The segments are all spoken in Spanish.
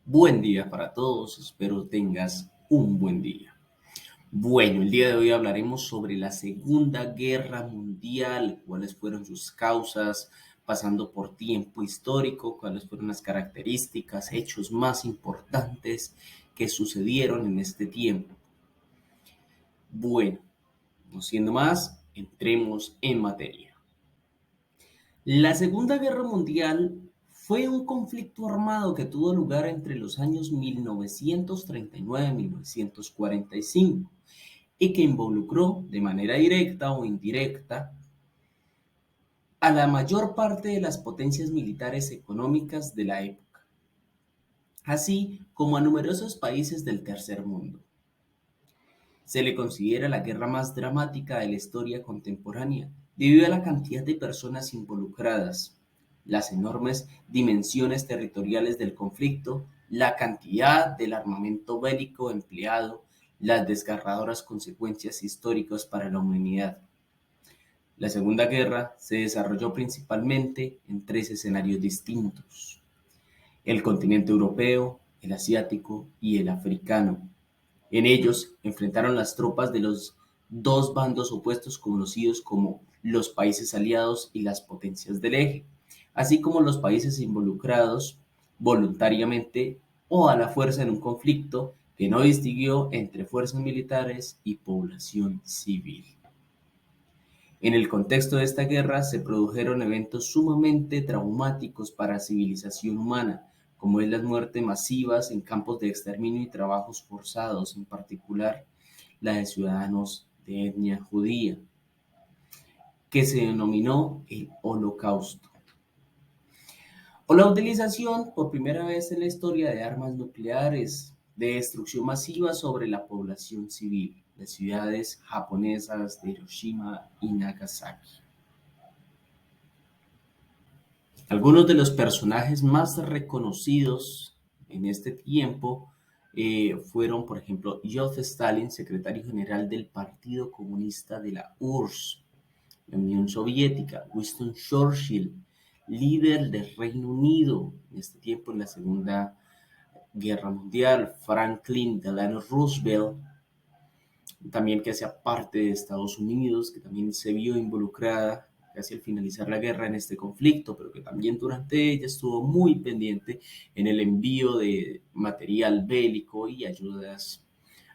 Buen día para todos, espero tengas un buen día. Bueno, el día de hoy hablaremos sobre la Segunda Guerra Mundial, cuáles fueron sus causas, pasando por tiempo histórico, cuáles fueron las características, hechos más importantes que sucedieron en este tiempo. Bueno, no siendo más, entremos en materia. La Segunda Guerra Mundial fue un conflicto armado que tuvo lugar entre los años 1939 y 1945 y que involucró de manera directa o indirecta a la mayor parte de las potencias militares económicas de la época, así como a numerosos países del tercer mundo. Se le considera la guerra más dramática de la historia contemporánea, debido a la cantidad de personas involucradas, las enormes dimensiones territoriales del conflicto, la cantidad del armamento bélico empleado, las desgarradoras consecuencias históricas para la humanidad. La Segunda Guerra se desarrolló principalmente en tres escenarios distintos: el continente europeo, el asiático y el africano. En ellos enfrentaron las tropas de los dos bandos opuestos conocidos como los países aliados y las potencias del eje, así como los países involucrados voluntariamente o a la fuerza en un conflicto que no distinguió entre fuerzas militares y población civil. En el contexto de esta guerra se produjeron eventos sumamente traumáticos para la civilización humana, como es las muertes masivas en campos de exterminio y trabajos forzados, en particular la de ciudadanos de etnia judía, que se denominó el Holocausto, o la utilización por primera vez en la historia de armas nucleares de destrucción masiva sobre la población civil, las ciudades japonesas de Hiroshima y Nagasaki. Algunos de los personajes más reconocidos en este tiempo fueron, por ejemplo, Joseph Stalin, secretario general del Partido Comunista de la URSS, la Unión Soviética; Winston Churchill, líder del Reino Unido en este tiempo en la Segunda Guerra Mundial; Franklin Delano Roosevelt, también que hacía parte de Estados Unidos, que también se vio involucrada casi al finalizar la guerra en este conflicto, pero que también durante ella estuvo muy pendiente en el envío de material bélico y ayudas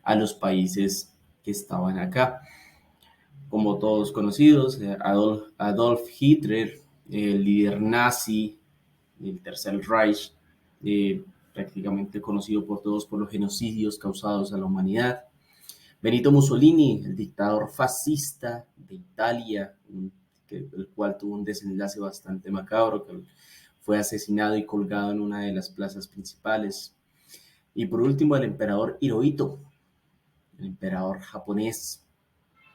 a los países que estaban acá. Como todos conocidos, Adolf Hitler, el líder nazi del Tercer Reich, prácticamente conocido por todos por los genocidios causados a la humanidad. Benito Mussolini, el dictador fascista de Italia, el cual tuvo un desenlace bastante macabro, que fue asesinado y colgado en una de las plazas principales. Y por último, el emperador Hirohito, el emperador japonés,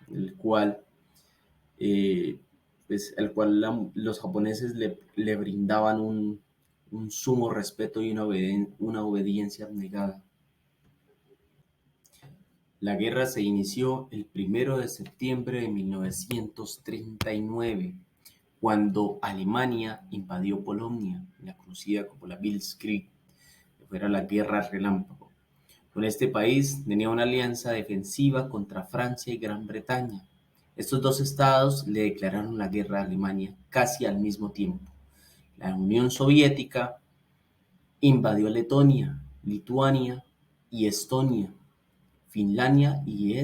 el cual, eh, los japoneses le brindaban un sumo respeto y una obediencia abnegada. La guerra se inició el 1 de septiembre de 1939, cuando Alemania invadió Polonia, la conocida como la Blitzkrieg, que era la guerra relámpago. Con este país tenía una alianza defensiva contra Francia y Gran Bretaña. Estos dos estados le declararon la guerra a Alemania casi al mismo tiempo. La Unión Soviética invadió Letonia, Lituania y Estonia, Finlandia y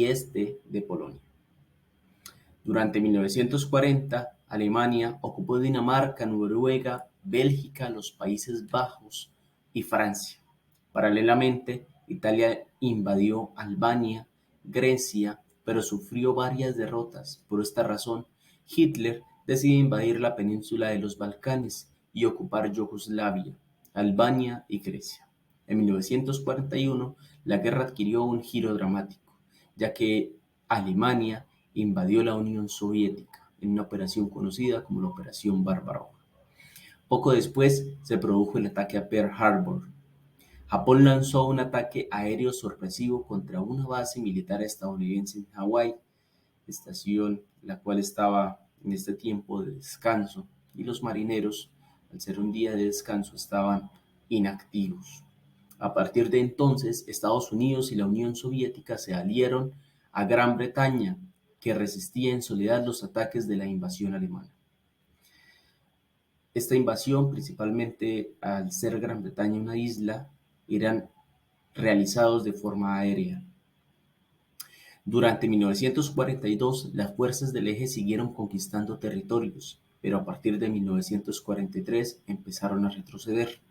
este de Polonia. Durante 1940, Alemania ocupó Dinamarca, Noruega, Bélgica, los Países Bajos y Francia. Paralelamente, Italia invadió Albania, Grecia, pero sufrió varias derrotas. Por esta razón, Hitler decide invadir la península de los Balcanes y ocupar Yugoslavia, Albania y Grecia. En 1941, la guerra adquirió un giro dramático, ya que Alemania invadió la Unión Soviética en una operación conocida como la Operación Barbarroja. Poco después se produjo el ataque a Pearl Harbor. Japón lanzó un ataque aéreo sorpresivo contra una base militar estadounidense en Hawái, estación la cual estaba en este tiempo de descanso, y los marineros, al ser un día de descanso, estaban inactivos. A partir de entonces, Estados Unidos y la Unión Soviética se aliaron a Gran Bretaña, que resistía en soledad los ataques de la invasión alemana. Esta invasión, principalmente al ser Gran Bretaña una isla, eran realizados de forma aérea. Durante 1942, las fuerzas del eje siguieron conquistando territorios, pero a partir de 1943 empezaron a retroceder.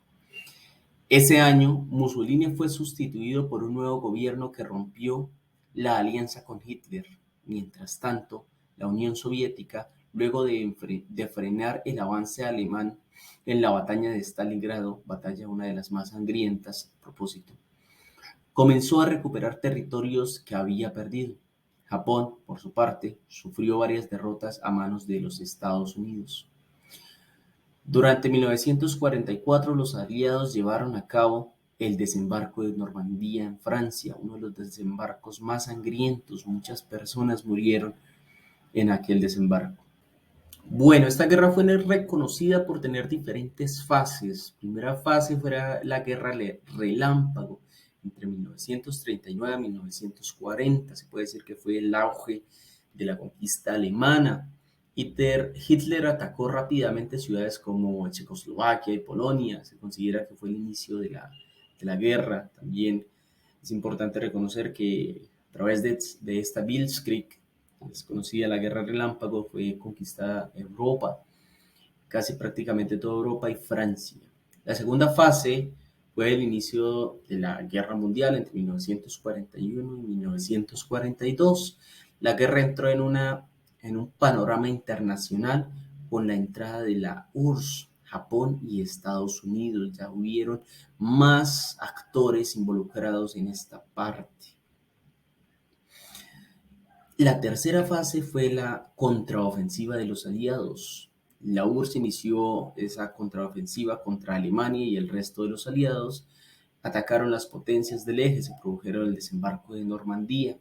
Ese año, Mussolini fue sustituido por un nuevo gobierno que rompió la alianza con Hitler. Mientras tanto, la Unión Soviética, luego de frenar el avance alemán en la batalla de Stalingrado, batalla una de las más sangrientas a propósito, comenzó a recuperar territorios que había perdido. Japón, por su parte, sufrió varias derrotas a manos de los Estados Unidos. Durante 1944, los aliados llevaron a cabo el desembarco de Normandía en Francia, uno de los desembarcos más sangrientos. Muchas personas murieron en aquel desembarco. Bueno, esta guerra fue reconocida por tener diferentes fases. Primera fase fue la guerra relámpago, entre 1939 y 1940. Se puede decir que fue el auge de la conquista alemana. Hitler atacó rápidamente ciudades como Checoslovaquia y Polonia. Se considera que fue el inicio de la guerra. También es importante reconocer que a través de esta Blitzkrieg, es conocida la Guerra Relámpago, fue conquistada Europa, casi prácticamente toda Europa y Francia. La segunda fase fue el inicio de la Guerra Mundial entre 1941 y 1942. La guerra entró en un panorama internacional con la entrada de la URSS, Japón y Estados Unidos. Ya hubieron más actores involucrados en esta parte. La tercera fase fue la contraofensiva de los aliados. La URSS inició esa contraofensiva contra Alemania y el resto de los aliados. Atacaron las potencias del eje, se produjeron el desembarco de Normandía.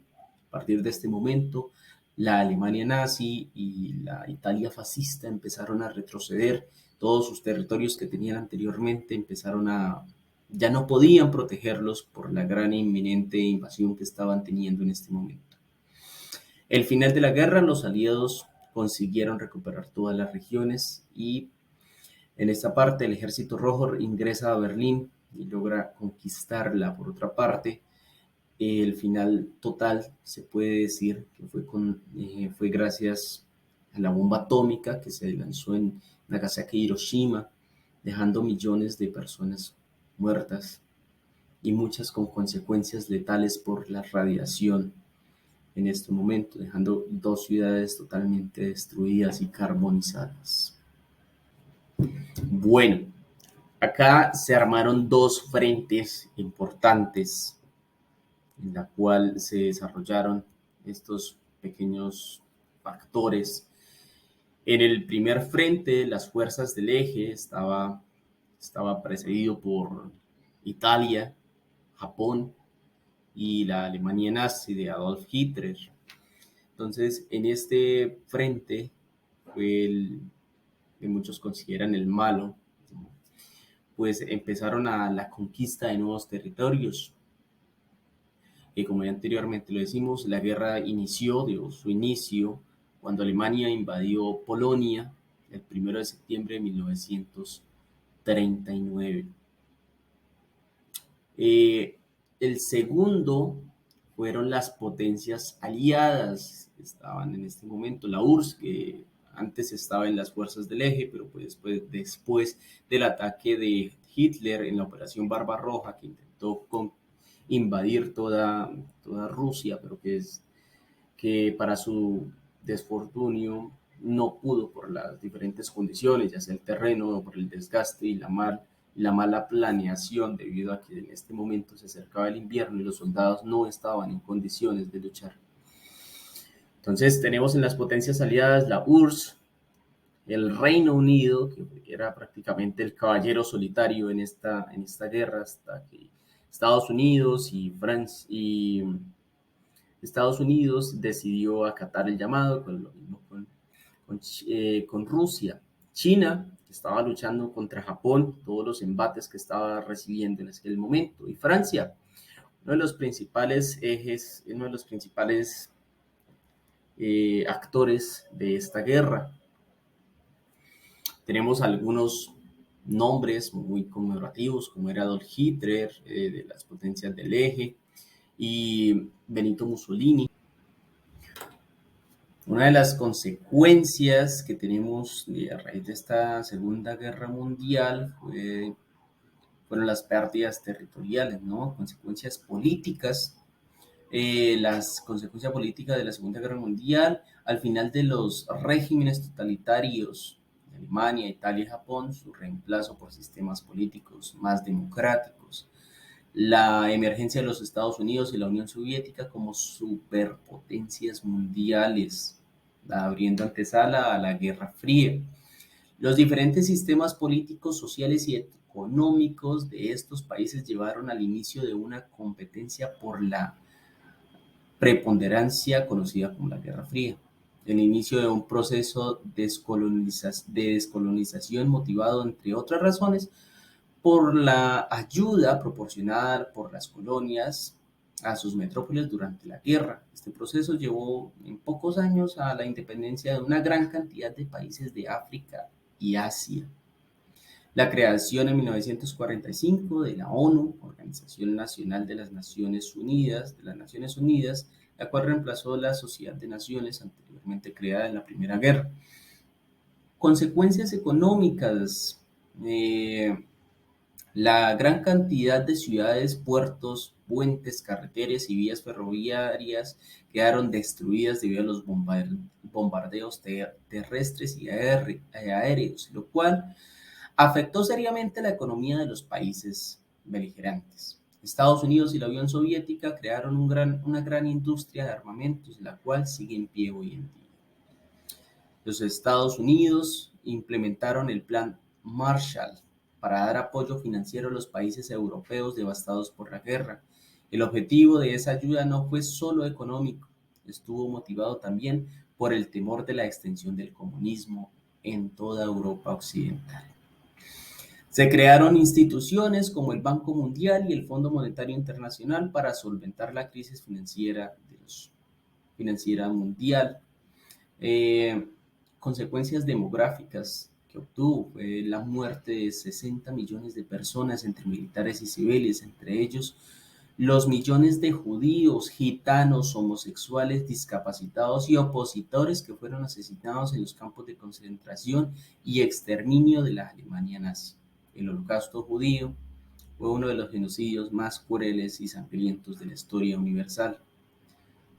A partir de este momento, la Alemania nazi y la Italia fascista empezaron a retroceder. Todos sus territorios que tenían anteriormente ya no podían protegerlos por la gran e inminente invasión que estaban teniendo en este momento. El final de la guerra, los aliados consiguieron recuperar todas las regiones y en esta parte el Ejército Rojo ingresa a Berlín y logra conquistarla. Por otra parte, el final total se puede decir que fue gracias a la bomba atómica que se lanzó en Nagasaki y Hiroshima, dejando millones de personas muertas y muchas con consecuencias letales por la radiación en este momento, dejando dos ciudades totalmente destruidas y carbonizadas. Bueno, acá se armaron dos frentes importantes en la cual se desarrollaron estos pequeños factores. En el primer frente, las fuerzas del eje estaba precedido por Italia, Japón y la Alemania nazi de Adolf Hitler. Entonces, en este frente fue el que muchos consideran el malo, pues empezaron a la conquista de nuevos territorios. Y como ya anteriormente lo decimos, la guerra dio su inicio cuando Alemania invadió Polonia el 1 de septiembre de 1939. El segundo fueron las potencias aliadas. Estaban en este momento la URSS, que antes estaba en las fuerzas del eje, pero pues después del ataque de Hitler en la Operación Barbarroja, que intentó invadir toda Rusia, pero que para su desfortunio no pudo por las diferentes condiciones, ya sea el terreno, por el desgaste y la mala planeación, debido a que en este momento se acercaba el invierno y los soldados no estaban en condiciones de luchar. Entonces tenemos en las potencias aliadas la URSS, el Reino Unido, que era prácticamente el caballero solitario en esta guerra, hasta que Estados Unidos Estados Unidos decidió acatar el llamado, con lo mismo con Rusia. China que estaba luchando contra Japón, todos los embates que estaba recibiendo en aquel momento, y Francia, uno de los principales ejes, uno de los principales actores de esta guerra. Tenemos algunos nombres muy conmemorativos, como era Adolf Hitler, de las potencias del eje, y Benito Mussolini. Una de las consecuencias que tenemos a raíz de esta Segunda Guerra Mundial fueron las pérdidas territoriales, ¿no? Consecuencias políticas. Las consecuencias políticas de la Segunda Guerra Mundial, al final de los regímenes totalitarios de Alemania, Italia y Japón, su reemplazo por sistemas políticos más democráticos, la emergencia de los Estados Unidos y la Unión Soviética como superpotencias mundiales, abriendo antesala a la Guerra Fría. Los diferentes sistemas políticos, sociales y económicos de estos países llevaron al inicio de una competencia por la preponderancia conocida como la Guerra Fría, el inicio de un proceso de descolonización motivado, entre otras razones, por la ayuda proporcionada por las colonias a sus metrópolis durante la guerra. Este proceso llevó en pocos años a la independencia de una gran cantidad de países de África y Asia. La creación en 1945 de la ONU, Organización Nacional de las Naciones Unidas, la cual reemplazó la Sociedad de Naciones anteriormente creada en la Primera Guerra. Consecuencias económicas. La gran cantidad de ciudades, puertos, puentes, carreteras y vías ferroviarias quedaron destruidas debido a los bombardeos terrestres y aéreos, lo cual afectó seriamente la economía de los países beligerantes. Estados Unidos y la Unión Soviética crearon una gran industria de armamentos, la cual sigue en pie hoy en día. Los Estados Unidos implementaron el Plan Marshall para dar apoyo financiero a los países europeos devastados por la guerra. El objetivo de esa ayuda no fue solo económico, estuvo motivado también por el temor de la extensión del comunismo en toda Europa occidental. Se crearon instituciones como el Banco Mundial y el Fondo Monetario Internacional para solventar la crisis financiera mundial. Consecuencias demográficas que obtuvo fue la muerte de 60 millones de personas entre militares y civiles, entre ellos los millones de judíos, gitanos, homosexuales, discapacitados y opositores que fueron asesinados en los campos de concentración y exterminio de la Alemania nazi. El Holocausto judío fue uno de los genocidios más crueles y sangrientos de la historia universal.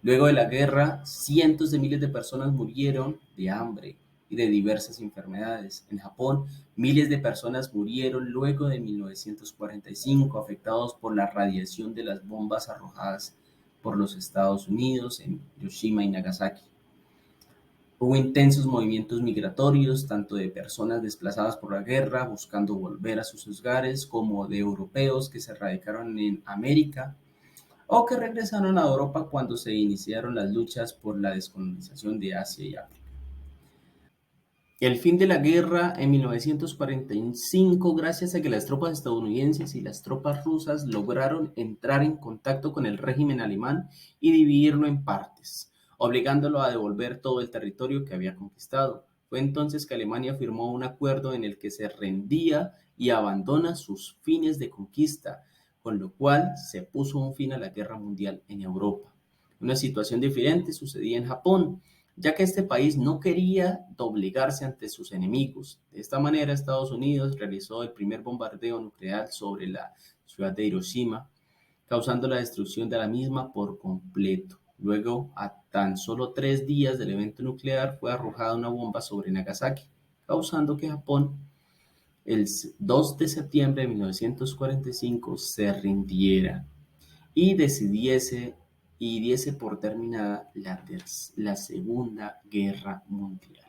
Luego de la guerra, cientos de miles de personas murieron de hambre y de diversas enfermedades. En Japón, miles de personas murieron luego de 1945, afectados por la radiación de las bombas arrojadas por los Estados Unidos en Hiroshima y Nagasaki. Hubo intensos movimientos migratorios, tanto de personas desplazadas por la guerra buscando volver a sus hogares, como de europeos que se radicaron en América o que regresaron a Europa cuando se iniciaron las luchas por la descolonización de Asia y África. El fin de la guerra en 1945, gracias a que las tropas estadounidenses y las tropas rusas lograron entrar en contacto con el régimen alemán y dividirlo en partes, obligándolo a devolver todo el territorio que había conquistado. Fue entonces que Alemania firmó un acuerdo en el que se rendía y abandona sus fines de conquista, con lo cual se puso un fin a la guerra mundial en Europa. Una situación diferente sucedía en Japón, ya que este país no quería doblegarse ante sus enemigos. De esta manera, Estados Unidos realizó el primer bombardeo nuclear sobre la ciudad de Hiroshima, causando la destrucción de la misma por completo. Luego, a tan solo 3 días del evento nuclear, fue arrojada una bomba sobre Nagasaki, causando que Japón, el 2 de septiembre de 1945, se rindiera y diese por terminada la Segunda Guerra Mundial.